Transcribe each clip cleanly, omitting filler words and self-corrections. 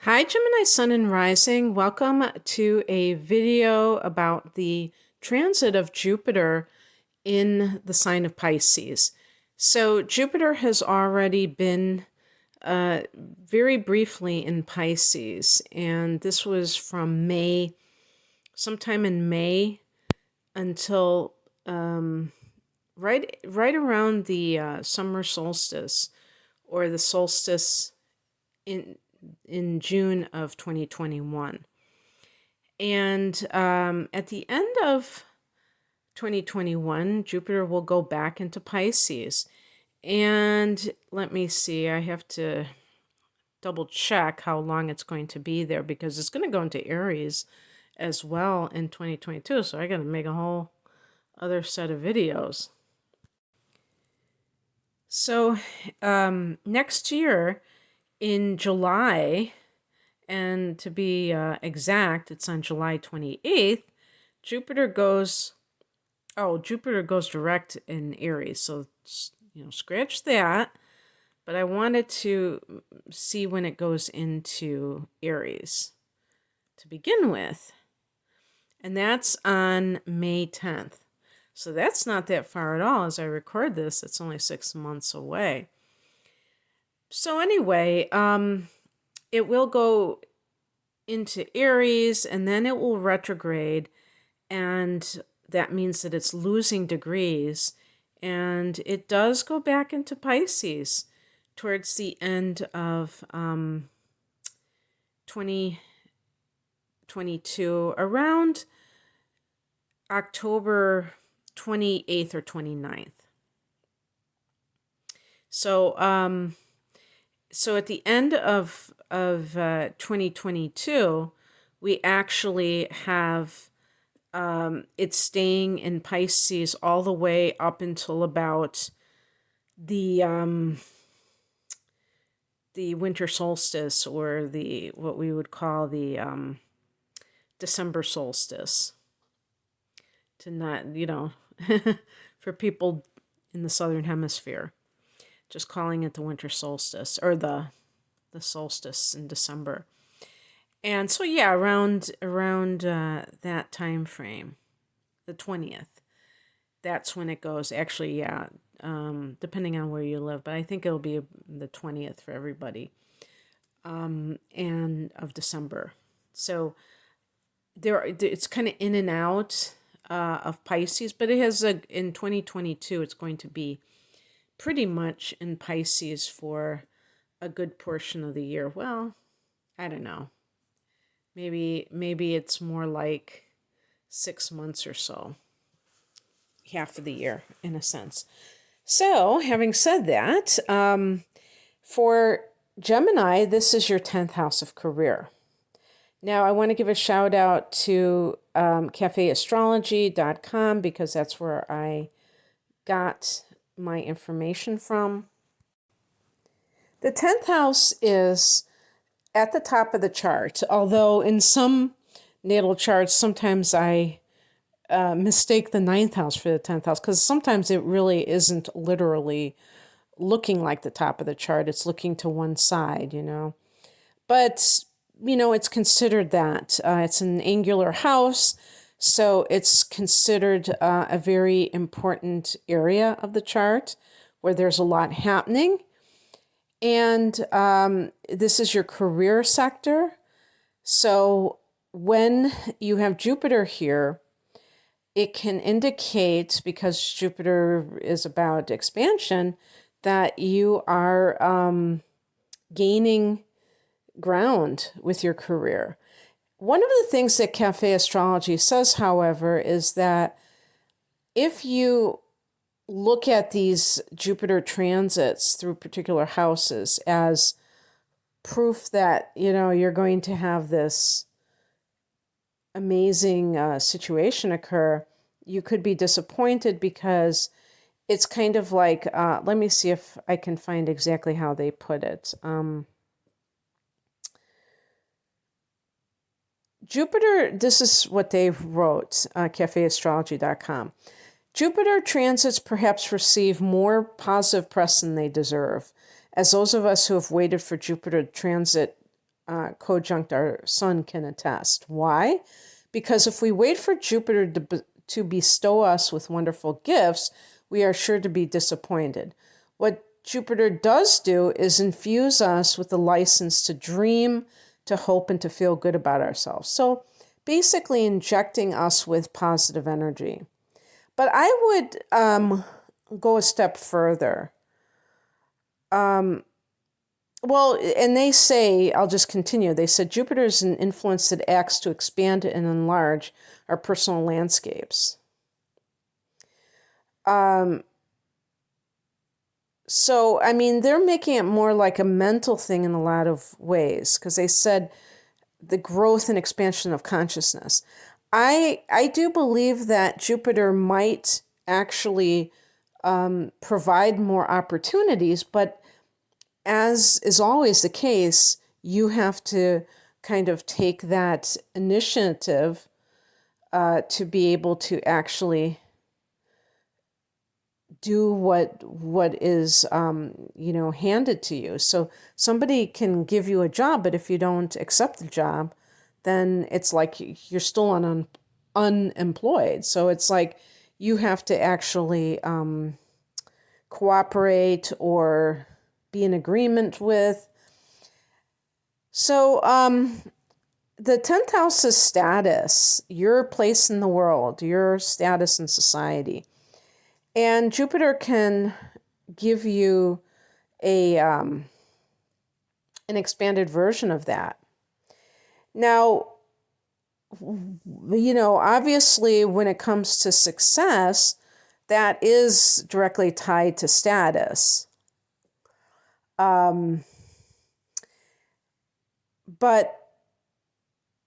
Hi, Gemini Sun and Rising. Welcome to a video about the transit of Jupiter in the sign of Pisces. So Jupiter has already been very briefly in Pisces, and this was from sometime in May until right around the summer solstice or the solstice in June of 2021. And at the end of 2021, Jupiter will go back into Pisces. And let me see, I have to double check how long it's going to be there because it's going to go into Aries as well in 2022. So I got to make a whole other set of videos. So next year in July, and to be exact, it's on July 28th, Jupiter goes direct in Aries. So, scratch that. But I wanted to see when it goes into Aries to begin with. And that's on May 10th. So that's not that far at all. As I record this, it's only 6 months away. So anyway, it will go into Aries and then it will retrograde, and that means that it's losing degrees, and it does go back into Pisces towards the end of 2022, around October 28th or 29th. So so at the end of 2022, we actually have it's staying in Pisces all the way up until about the winter solstice, or the what we would call the December solstice. To not, for people in the southern hemisphere, just calling it the winter solstice, or the solstice in December. And so yeah, around that time frame, the 20th, that's when it goes. Actually, yeah, depending on where you live, but I think it'll be the 20th for everybody, and of December. So it's kind of in and out of Pisces, but it has in 2022, it's going to be pretty much in Pisces for a good portion of the year. Well, I don't know. Maybe it's more like 6 months or so. Half of the year, in a sense. So, having said that, for Gemini, this is your 10th house of career. Now, I want to give a shout out to cafeastrology.com because that's where I got my information from. The 10th house is at the top of the chart, although in some natal charts, sometimes I mistake the 9th house for the 10th house, because sometimes it really isn't literally looking like the top of the chart. It's looking to one side, But, it's considered that. It's an angular house, so it's considered a very important area of the chart where there's a lot happening. And this is your career sector. So when you have Jupiter here, it can indicate, because Jupiter is about expansion, that you are gaining ground with your career. One of the things that Cafe Astrology says, however, is that if you look at these Jupiter transits through particular houses as proof that, you're going to have this amazing situation occur, you could be disappointed, because it's kind of like, let me see if I can find exactly how they put it. Jupiter, this is what they wrote, cafeastrology.com. Jupiter transits perhaps receive more positive press than they deserve, as those of us who have waited for Jupiter to transit conjunct our sun can attest. Why? Because if we wait for Jupiter to bestow us with wonderful gifts, we are sure to be disappointed. What Jupiter does do is infuse us with the license to dream, to hope, and to feel good about ourselves. So basically injecting us with positive energy. But I would go a step further. Well, and they say, I'll just continue, they said Jupiter is an influence that acts to expand and enlarge our personal landscapes. So, I mean, they're making it more like a mental thing in a lot of ways, because they said the growth and expansion of consciousness. I do believe that Jupiter might actually provide more opportunities, but as is always the case, you have to kind of take that initiative to be able to actually do what is handed to you. So somebody can give you a job, but if you don't accept the job, then it's like you're still unemployed. So it's like you have to actually cooperate or be in agreement with. So the 10th house is status, your place in the world, your status in society. And Jupiter can give you an expanded version of that. Now, obviously when it comes to success, that is directly tied to status. But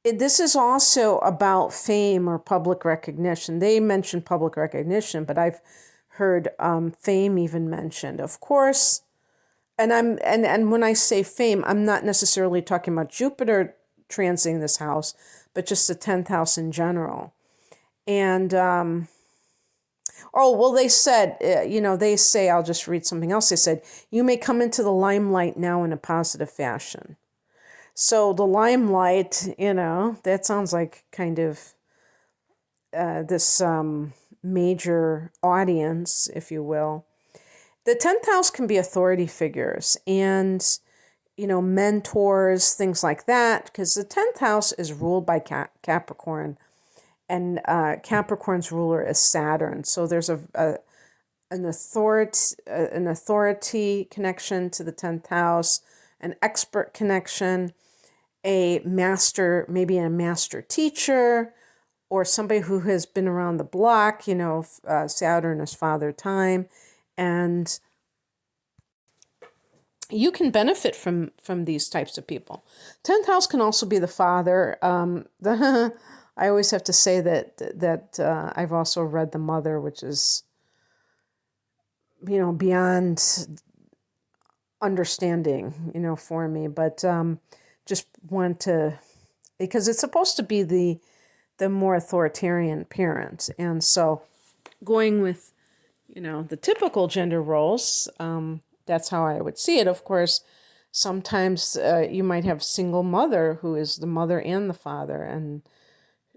this is also about fame or public recognition. They mentioned public recognition, but I've heard fame even mentioned. Of course, and when I say fame, I'm not necessarily talking about Jupiter transiting this house, but just the 10th house in general. And they said, they say, I'll just read something else. They said, you may come into the limelight now in a positive fashion. So the limelight, that sounds like kind of this major audience, if you will. The 10th house can be authority figures and, mentors, things like that, because the 10th house is ruled by Capricorn, and Capricorn's ruler is Saturn. So there's an authority connection to the 10th house, an expert connection, maybe a master teacher, or somebody who has been around the block. Saturn is father time, and you can benefit from these types of people. 10th house can also be the father. I always have to say that I've also read the mother, which is beyond understanding for me, but just want to, because it's supposed to be the more authoritarian parent. And so going with the typical gender roles, that's how I would see it. Of course, sometimes you might have single mother who is the mother and the father, and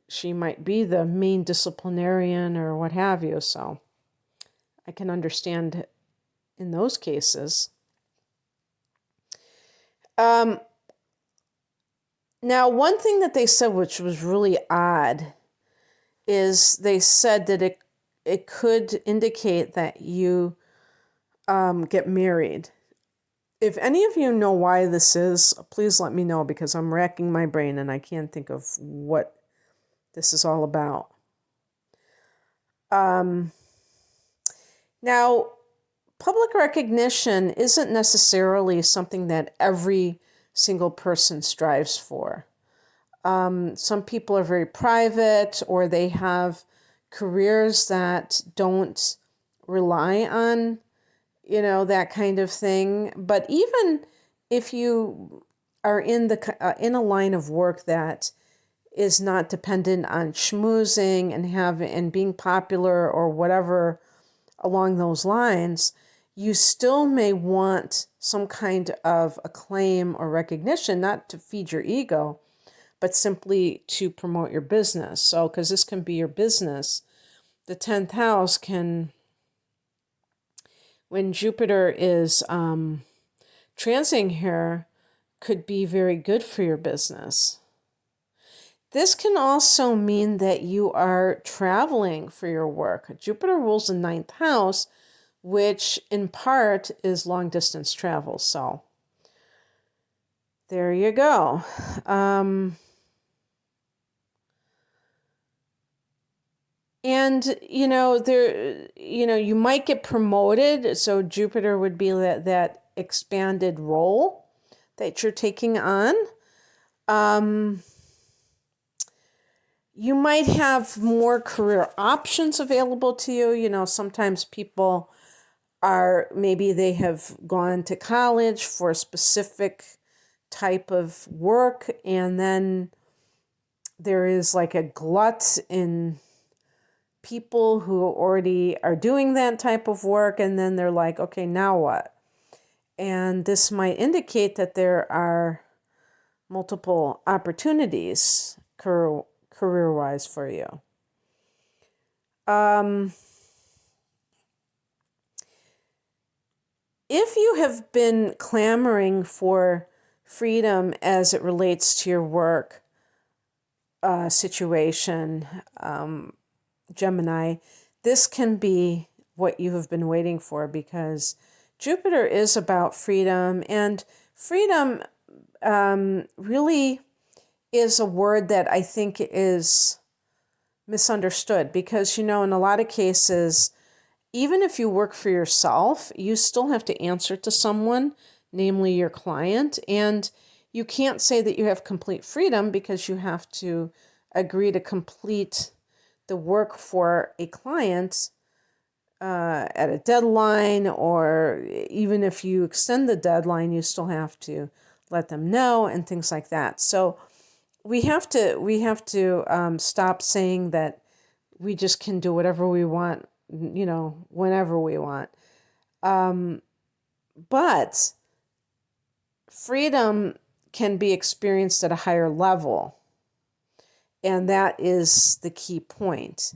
she might be the main disciplinarian or what have you. So I can understand in those cases. Now, one thing that they said, which was really odd, is they said that it could indicate that you get married. If any of you know why this is, please let me know, because I'm racking my brain and I can't think of what this is all about. Now, public recognition isn't necessarily something that every single person strives for. Some people are very private, or they have careers that don't rely on, that kind of thing. But even if you are in a line of work that is not dependent on schmoozing and being popular or whatever along those lines, you still may want some kind of acclaim or recognition, not to feed your ego, but simply to promote your business. So, because this can be your business, the 10th house can, when Jupiter is transiting here, could be very good for your business. This can also mean that you are traveling for your work. Jupiter rules the 9th house, which in part is long distance travel. So there you go. And, you might get promoted. So Jupiter would be that expanded role that you're taking on. You might have more career options available to you. Sometimes people maybe they have gone to college for a specific type of work, and then there is like a glut in people who already are doing that type of work, and then they're like, okay, now what? And this might indicate that there are multiple opportunities career-wise for you. If you have been clamoring for freedom as it relates to your work situation, Gemini, this can be what you have been waiting for, because Jupiter is about freedom, and freedom really is a word that I think is misunderstood, because, in a lot of cases, even if you work for yourself, you still have to answer to someone, namely your client, and you can't say that you have complete freedom because you have to agree to complete the work for a client at a deadline, or even if you extend the deadline, you still have to let them know and things like that. So we have to stop saying that we just can do whatever we want, whenever we want. But freedom can be experienced at a higher level. And that is the key point.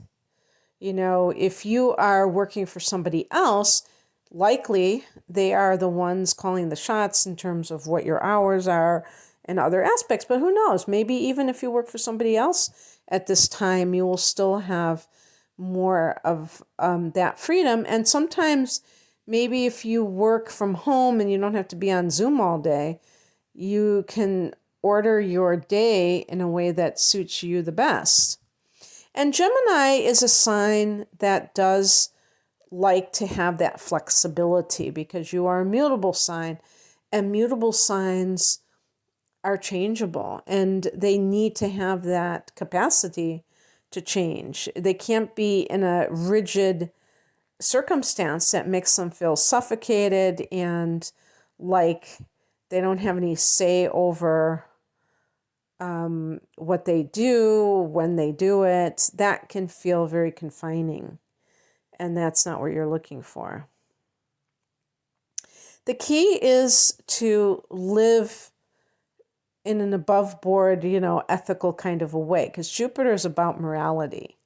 If you are working for somebody else, likely they are the ones calling the shots in terms of what your hours are and other aspects. But who knows? Maybe even if you work for somebody else at this time, you will still have more of that freedom. And sometimes maybe if you work from home and you don't have to be on Zoom all day, you can order your day in a way that suits you the best. And Gemini is a sign that does like to have that flexibility, because you are a mutable sign, and mutable signs are changeable, and they need to have that capacity to change. They can't be in a rigid circumstance that makes them feel suffocated and like they don't have any say over what they do, when they do it. That can feel very confining, and that's not what you're looking for. The key is to live in an above board, ethical kind of a way, because Jupiter is about morality.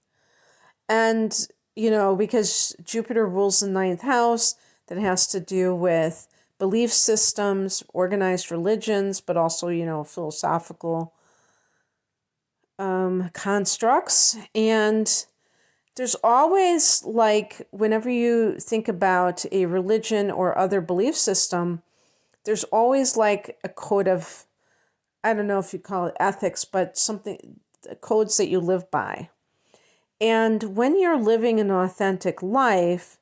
And, because Jupiter rules the 9th house, that has to do with belief systems, organized religions, but also, philosophical constructs. And there's always, like, whenever you think about a religion or other belief system, there's always like a code of, I don't know if you call it ethics, but something, codes that you live by. And when you're living an authentic life,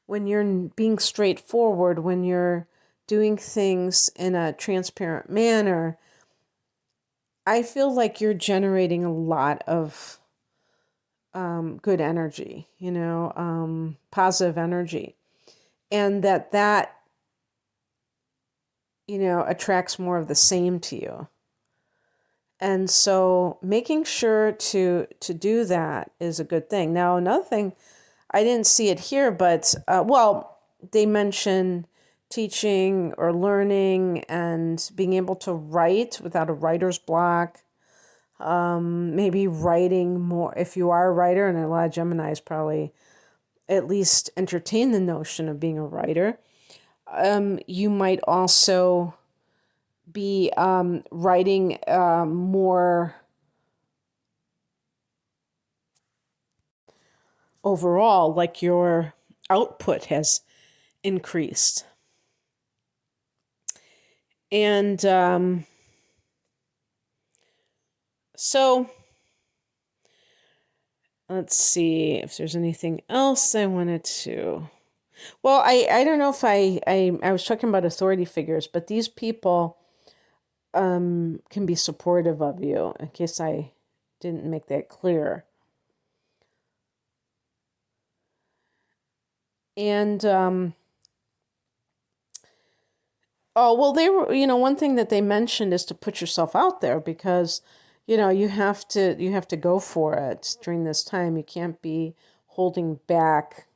when you're being straightforward, when you're doing things in a transparent manner, I feel like you're generating a lot of good energy, positive energy. And that attracts more of the same to you. And so making sure to do that is a good thing. Now, another thing, I didn't see it here, but, they mention teaching or learning and being able to write without a writer's block. Maybe writing more, if you are a writer, and a lot of Geminis probably at least entertain the notion of being a writer. You might also be writing more overall, like your output has increased. And so let's see if there's anything else I wanted to. Well, I don't know if I was talking about authority figures, but these people can be supportive of you, in case I didn't make that clear. And oh, well, they were, one thing that they mentioned is to put yourself out there, because, you have to go for it during this time. You can't be holding back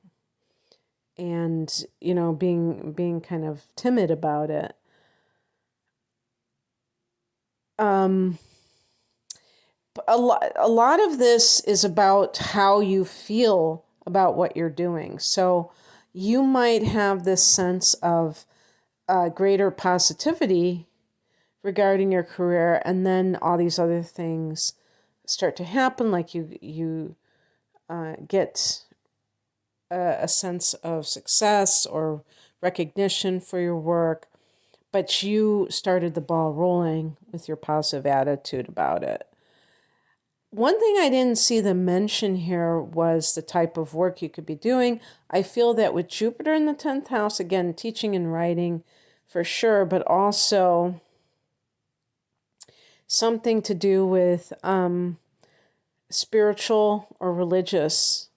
and, being kind of timid about it. A lot of this is about how you feel about what you're doing. So you might have this sense of greater positivity regarding your career, and then all these other things start to happen, like you get a sense of success or recognition for your work, but you started the ball rolling with your positive attitude about it. One thing I didn't see them mention here was the type of work you could be doing. I feel that with Jupiter in the 10th house, again, teaching and writing for sure, but also something to do with spiritual or religious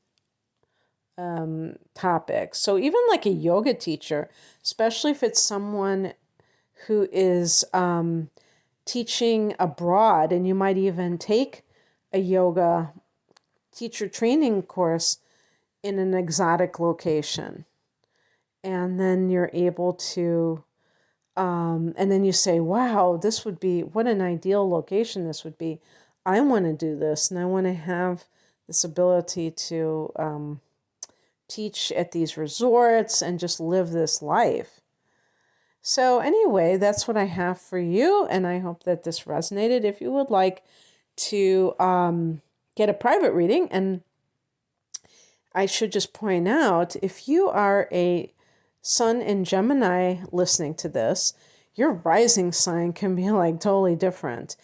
topics. So even like a yoga teacher, especially if it's someone who is teaching abroad, and you might even take a yoga teacher training course in an exotic location. And then you're able to, and then you say, wow, this would be, what an ideal location this would be. I want to do this, and I want to have this ability to teach at these resorts and just live this life. So anyway, that's what I have for you, and I hope that this resonated. If you would like to get a private reading, and I should just point out, if you are a Sun in Gemini listening to this, your rising sign can be like totally different.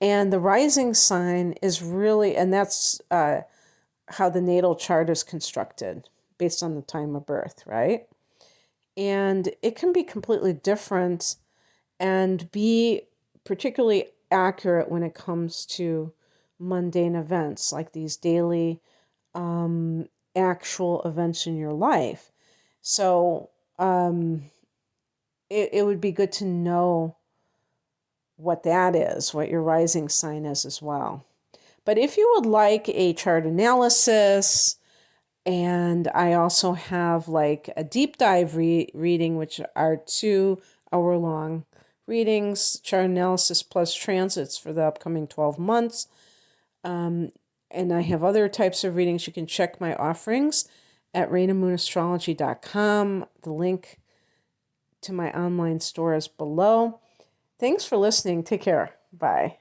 And the rising sign is really, and that's how the natal chart is constructed based on the time of birth, right? And it can be completely different and be particularly accurate when it comes to mundane events, like these daily actual events in your life. So it would be good to know what that is, what your rising sign is as well. But if you would like a chart analysis, and I also have like a deep dive reading, which are 2-hour-long readings, chart analysis plus transits for the upcoming 12 months. And I have other types of readings. You can check my offerings at rainandmoonastrology.com. The link to my online store is below. Thanks for listening. Take care. Bye.